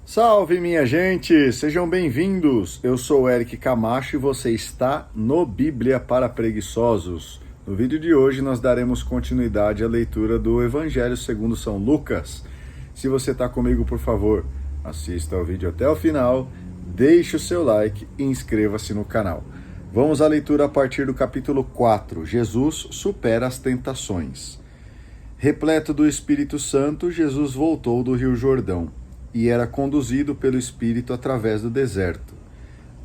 Salve, minha gente! Sejam bem-vindos! Eu sou Eric Camacho e você está no Bíblia para Preguiçosos. No vídeo de hoje nós daremos continuidade à leitura do Evangelho segundo São Lucas. Se você está comigo, por favor, assista ao vídeo até o final, deixe o seu like e inscreva-se no canal. Vamos à leitura a partir do capítulo 4. Jesus supera as tentações. Repleto do Espírito Santo, Jesus voltou do Rio Jordão e era conduzido pelo Espírito através do deserto.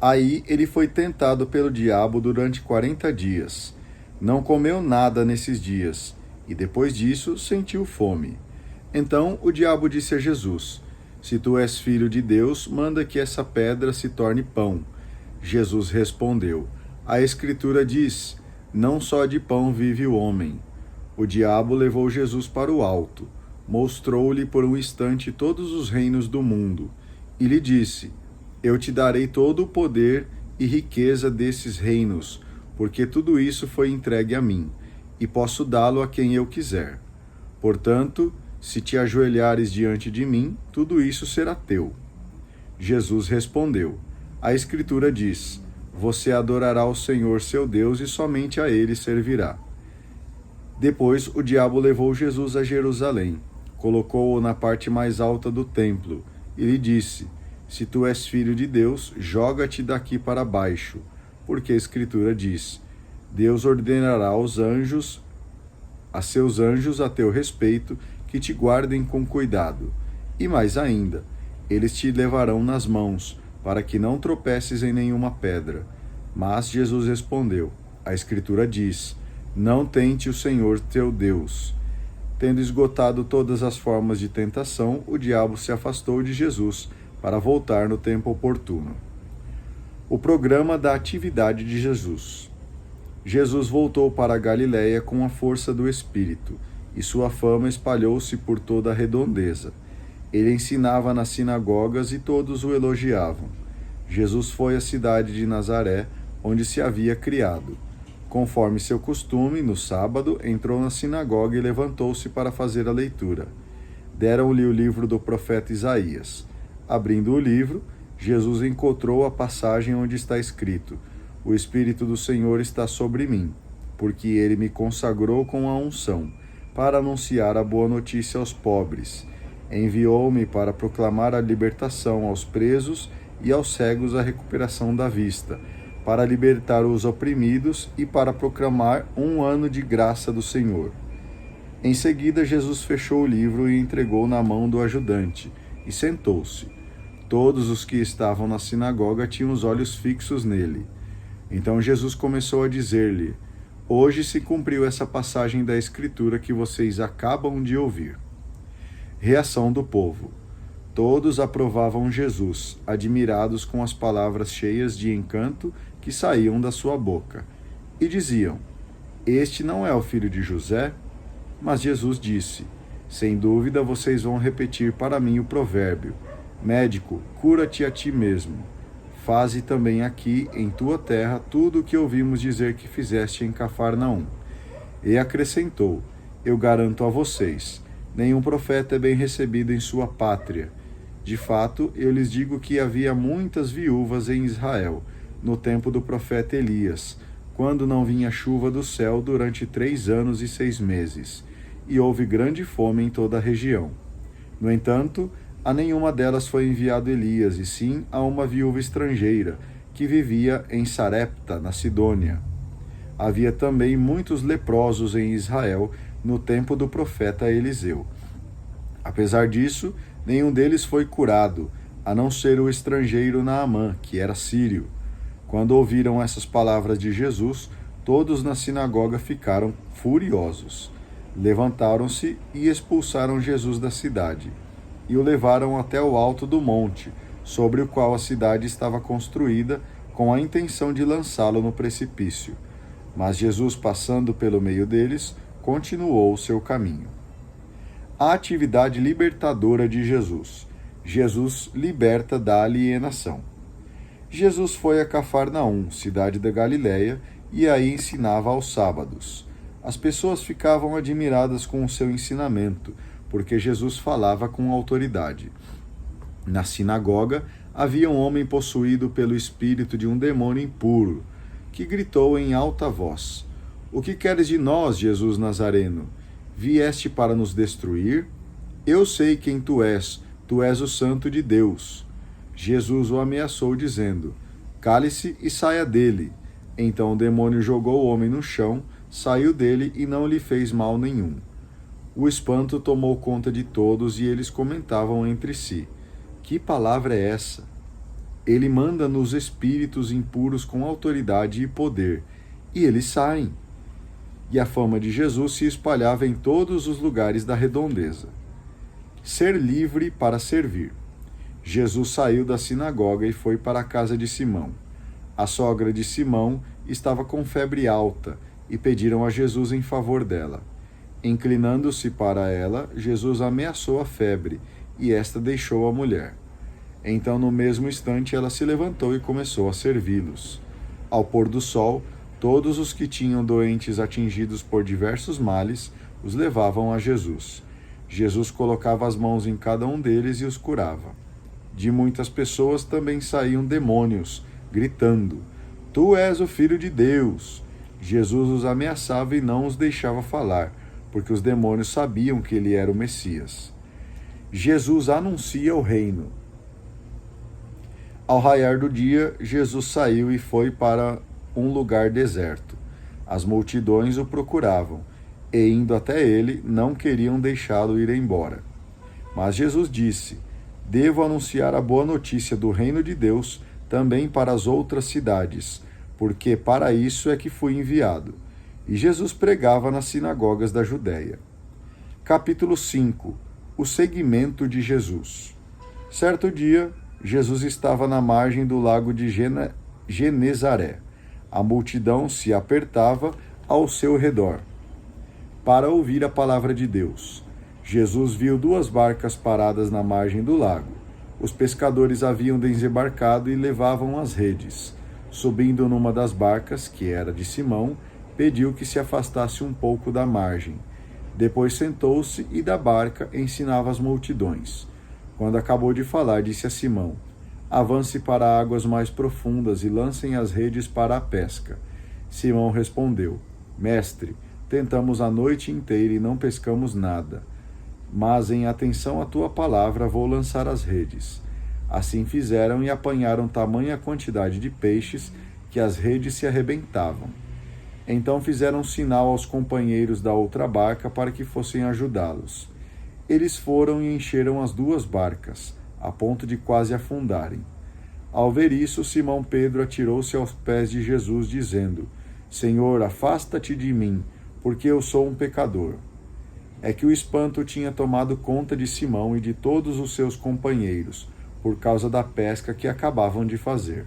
Aí ele foi tentado pelo diabo durante 40 dias. Não comeu nada nesses dias, e depois disso sentiu fome. Então o diabo disse a Jesus: Se tu és filho de Deus, manda que essa pedra se torne pão. Jesus respondeu: A Escritura diz: Não só de pão vive o homem. O diabo levou Jesus para o alto, mostrou-lhe por um instante todos os reinos do mundo, e lhe disse: Eu te darei todo o poder e riqueza desses reinos, porque tudo isso foi entregue a mim, e posso dá-lo a quem eu quiser. Portanto, se te ajoelhares diante de mim, tudo isso será teu. Jesus respondeu: A Escritura diz: Você adorará o Senhor seu Deus e somente a ele servirá. Depois o diabo levou Jesus a Jerusalém, colocou-o na parte mais alta do templo e lhe disse: Se tu és filho de Deus, joga-te daqui para baixo, porque a Escritura diz: Deus ordenará a seus anjos a teu respeito, que te guardem com cuidado. E mais ainda, eles te levarão nas mãos, para que não tropeces em nenhuma pedra. Mas Jesus respondeu: A Escritura diz: Não tente o Senhor teu Deus. Tendo esgotado todas as formas de tentação, o diabo se afastou de Jesus para voltar no tempo oportuno. O programa da atividade de Jesus. Jesus voltou para a Galiléia com a força do Espírito, e sua fama espalhou-se por toda a redondeza. Ele ensinava nas sinagogas e todos o elogiavam. Jesus foi à cidade de Nazaré, onde se havia criado. Conforme seu costume, no sábado, entrou na sinagoga e levantou-se para fazer a leitura. Deram-lhe o livro do profeta Isaías. Abrindo o livro, Jesus encontrou a passagem onde está escrito: O Espírito do Senhor está sobre mim, porque ele me consagrou com a unção, para anunciar a boa notícia aos pobres. Enviou-me para proclamar a libertação aos presos e aos cegos a recuperação da vista, para libertar os oprimidos e para proclamar um ano de graça do Senhor. Em seguida, Jesus fechou o livro e entregou na mão do ajudante, e sentou-se. Todos os que estavam na sinagoga tinham os olhos fixos nele. Então Jesus começou a dizer-lhe: Hoje se cumpriu essa passagem da Escritura que vocês acabam de ouvir. Reação do povo. Todos aprovavam Jesus, admirados com as palavras cheias de encanto que saíam da sua boca. E diziam: Este não é o filho de José? Mas Jesus disse: Sem dúvida vocês vão repetir para mim o provérbio: Médico, cura-te a ti mesmo. Faze também aqui, em tua terra, tudo o que ouvimos dizer que fizeste em Cafarnaum. E acrescentou: Eu garanto a vocês, nenhum profeta é bem recebido em sua pátria. De fato, eu lhes digo que havia muitas viúvas em Israel, no tempo do profeta Elias, quando não vinha chuva do céu durante 3 anos e 6 meses, e houve grande fome em toda a região. No entanto, a nenhuma delas foi enviado Elias, e sim a uma viúva estrangeira, que vivia em Sarepta, na Sidônia. Havia também muitos leprosos em Israel, no tempo do profeta Eliseu. Apesar disso, nenhum deles foi curado, a não ser o estrangeiro Naamã, que era sírio. Quando ouviram essas palavras de Jesus, todos na sinagoga ficaram furiosos. Levantaram-se e expulsaram Jesus da cidade, e o levaram até o alto do monte, sobre o qual a cidade estava construída, com a intenção de lançá-lo no precipício. Mas Jesus, passando pelo meio deles, continuou o seu caminho. A atividade libertadora de Jesus. Jesus liberta da alienação. Jesus foi a Cafarnaum, cidade da Galiléia, e aí ensinava aos sábados. As pessoas ficavam admiradas com o seu ensinamento, porque Jesus falava com autoridade. Na sinagoga havia um homem possuído pelo espírito de um demônio impuro, que gritou em alta voz: O que queres de nós, Jesus Nazareno? Vieste para nos destruir? Eu sei quem tu és o Santo de Deus. Jesus o ameaçou, dizendo: Cale-se e saia dele. Então o demônio jogou o homem no chão, saiu dele e não lhe fez mal nenhum. O espanto tomou conta de todos e eles comentavam entre si: Que palavra é essa? Ele manda nos espíritos impuros com autoridade e poder, e eles saem. E a fama de Jesus se espalhava em todos os lugares da redondeza. Ser livre para servir. Jesus saiu da sinagoga e foi para a casa de Simão. A sogra de Simão estava com febre alta e pediram a Jesus em favor dela. Inclinando-se para ela, Jesus ameaçou a febre e esta deixou a mulher. Então, no mesmo instante, ela se levantou e começou a servi-los. Ao pôr do sol, todos os que tinham doentes atingidos por diversos males os levavam a Jesus. Jesus colocava as mãos em cada um deles e os curava. De muitas pessoas também saíam demônios, gritando: Tu és o Filho de Deus! Jesus os ameaçava e não os deixava falar, porque os demônios sabiam que ele era o Messias. Jesus anuncia o reino. Ao raiar do dia, Jesus saiu e foi para um lugar deserto. As multidões o procuravam, e indo até ele, não queriam deixá-lo ir embora. Mas Jesus disse: Devo anunciar a boa notícia do reino de Deus também para as outras cidades, porque para isso é que fui enviado. E Jesus pregava nas sinagogas da Judéia. Capítulo 5. O seguimento de Jesus. Certo dia, Jesus estava na margem do lago de Genezaré. A multidão se apertava ao seu redor para ouvir a palavra de Deus. Jesus viu 2 barcas paradas na margem do lago. Os pescadores haviam desembarcado e levavam as redes. Subindo numa das barcas, que era de Simão, pediu que se afastasse um pouco da margem. Depois sentou-se e da barca ensinava as multidões. Quando acabou de falar, disse a Simão: Avance para águas mais profundas e lancem as redes para a pesca. Simão respondeu: Mestre, tentamos a noite inteira e não pescamos nada. Mas em atenção à tua palavra vou lançar as redes. Assim fizeram e apanharam tamanha quantidade de peixes que as redes se arrebentavam. Então fizeram sinal aos companheiros da outra barca para que fossem ajudá-los. Eles foram e encheram as 2 barcas, a ponto de quase afundarem. Ao ver isso, Simão Pedro atirou-se aos pés de Jesus, dizendo: Senhor, afasta-te de mim, porque eu sou um pecador. É que o espanto tinha tomado conta de Simão e de todos os seus companheiros, por causa da pesca que acabavam de fazer.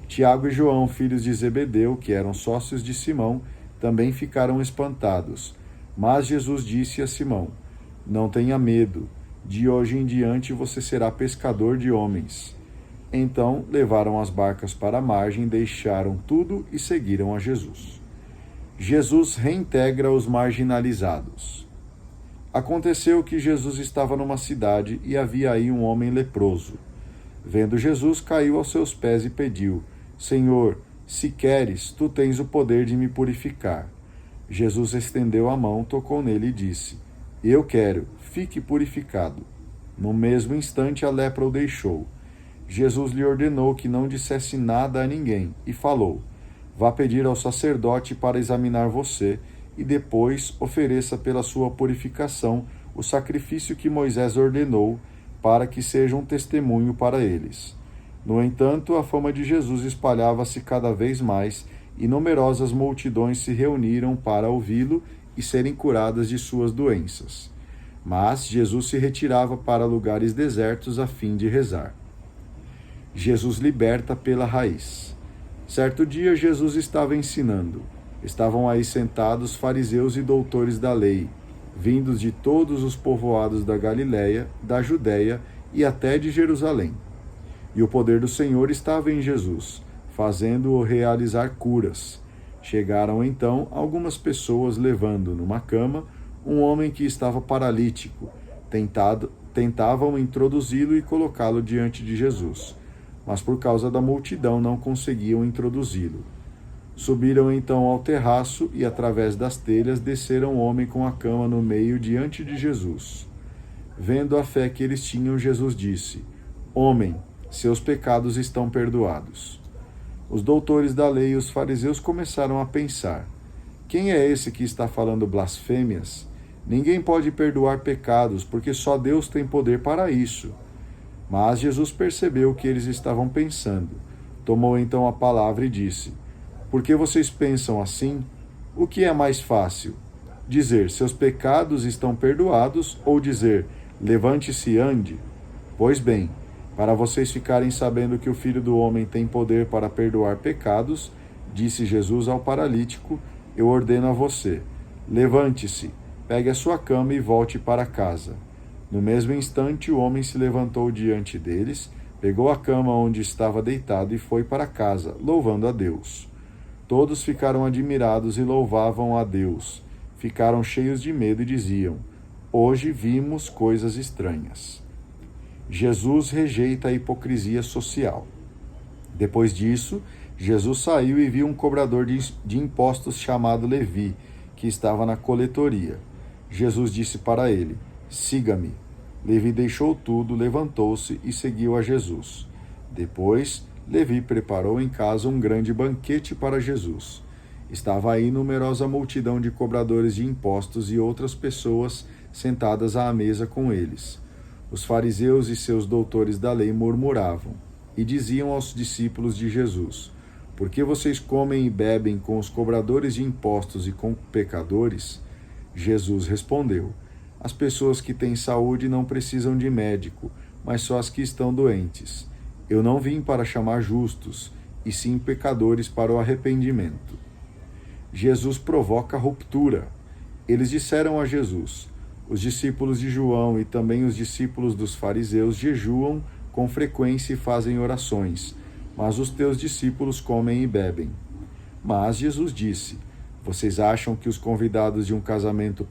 Tiago e João, filhos de Zebedeu, que eram sócios de Simão, também ficaram espantados. Mas Jesus disse a Simão: Não tenha medo, de hoje em diante você será pescador de homens. Então levaram as barcas para a margem, deixaram tudo e seguiram a Jesus. Jesus reintegra os marginalizados. Aconteceu que Jesus estava numa cidade e havia aí um homem leproso. Vendo Jesus, caiu aos seus pés e pediu: Senhor, se queres, tu tens o poder de me purificar. Jesus estendeu a mão, tocou nele e disse: Eu quero, fique purificado. No mesmo instante a lepra o deixou. Jesus lhe ordenou que não dissesse nada a ninguém e falou: Vá pedir ao sacerdote para examinar você e depois ofereça pela sua purificação o sacrifício que Moisés ordenou, para que seja um testemunho para eles. No entanto, a fama de Jesus espalhava-se cada vez mais e numerosas multidões se reuniram para ouvi-lo e serem curadas de suas doenças. Mas Jesus se retirava para lugares desertos a fim de rezar. Jesus liberta pela raiz. Certo dia, Jesus estava ensinando. Estavam aí sentados fariseus e doutores da lei, vindos de todos os povoados da Galiléia, da Judéia e até de Jerusalém. E o poder do Senhor estava em Jesus, fazendo-o realizar curas. Chegaram então algumas pessoas levando numa cama um homem que estava paralítico, tentavam introduzi-lo e colocá-lo diante de Jesus, mas por causa da multidão não conseguiam introduzi-lo. Subiram então ao terraço e, através das telhas, desceram um homem com a cama no meio diante de Jesus. Vendo a fé que eles tinham, Jesus disse: Homem, seus pecados estão perdoados. Os doutores da lei e os fariseus começaram a pensar: quem é esse que está falando blasfêmias? Ninguém pode perdoar pecados, porque só Deus tem poder para isso. Mas Jesus percebeu o que eles estavam pensando. Tomou então a palavra e disse: Por que vocês pensam assim? O que é mais fácil? Dizer, seus pecados estão perdoados, ou dizer, levante-se e ande? Pois bem, para vocês ficarem sabendo que o Filho do Homem tem poder para perdoar pecados, disse Jesus ao paralítico, eu ordeno a você, levante-se, pegue a sua cama e volte para casa. No mesmo instante, o homem se levantou diante deles, pegou a cama onde estava deitado e foi para casa, louvando a Deus. Todos ficaram admirados e louvavam a Deus. Ficaram cheios de medo e diziam: Hoje vimos coisas estranhas. Jesus rejeita a hipocrisia social. Depois disso, Jesus saiu e viu um cobrador de impostos chamado Levi, que estava na coletoria. Jesus disse para ele: Siga-me. Levi deixou tudo, levantou-se e seguiu a Jesus. Depois, Levi preparou em casa um grande banquete para Jesus. Estava aí numerosa multidão de cobradores de impostos e outras pessoas sentadas à mesa com eles. Os fariseus e seus doutores da lei murmuravam e diziam aos discípulos de Jesus: Por que vocês comem e bebem com os cobradores de impostos e com pecadores? Jesus respondeu: As pessoas que têm saúde não precisam de médico, mas só as que estão doentes. Eu não vim para chamar justos, e sim pecadores para o arrependimento. Jesus provoca ruptura. Eles disseram a Jesus: Os discípulos de João e também os discípulos dos fariseus jejuam com frequência e fazem orações, mas os teus discípulos comem e bebem. Mas Jesus disse: Vocês acham que os convidados de um casamento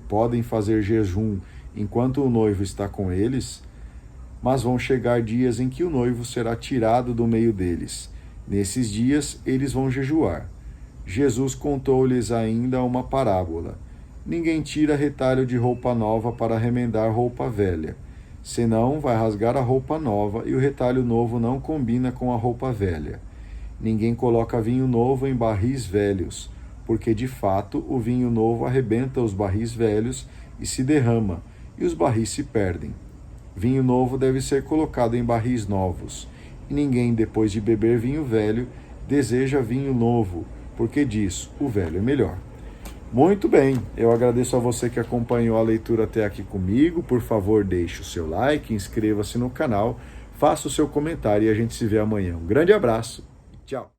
podem fazer jejum enquanto o noivo está com eles? Mas vão chegar dias em que o noivo será tirado do meio deles. Nesses dias, eles vão jejuar. Jesus contou-lhes ainda uma parábola. Ninguém tira retalho de roupa nova para remendar roupa velha. Senão, vai rasgar a roupa nova e o retalho novo não combina com a roupa velha. Ninguém coloca vinho novo em barris velhos, porque de fato o vinho novo arrebenta os barris velhos e se derrama, e os barris se perdem. Vinho novo deve ser colocado em barris novos, e ninguém, depois de beber vinho velho, deseja vinho novo, porque diz, o velho é melhor. Muito bem, eu agradeço a você que acompanhou a leitura até aqui comigo. Por favor, deixe o seu like, inscreva-se no canal, faça o seu comentário e a gente se vê amanhã. Um grande abraço e tchau!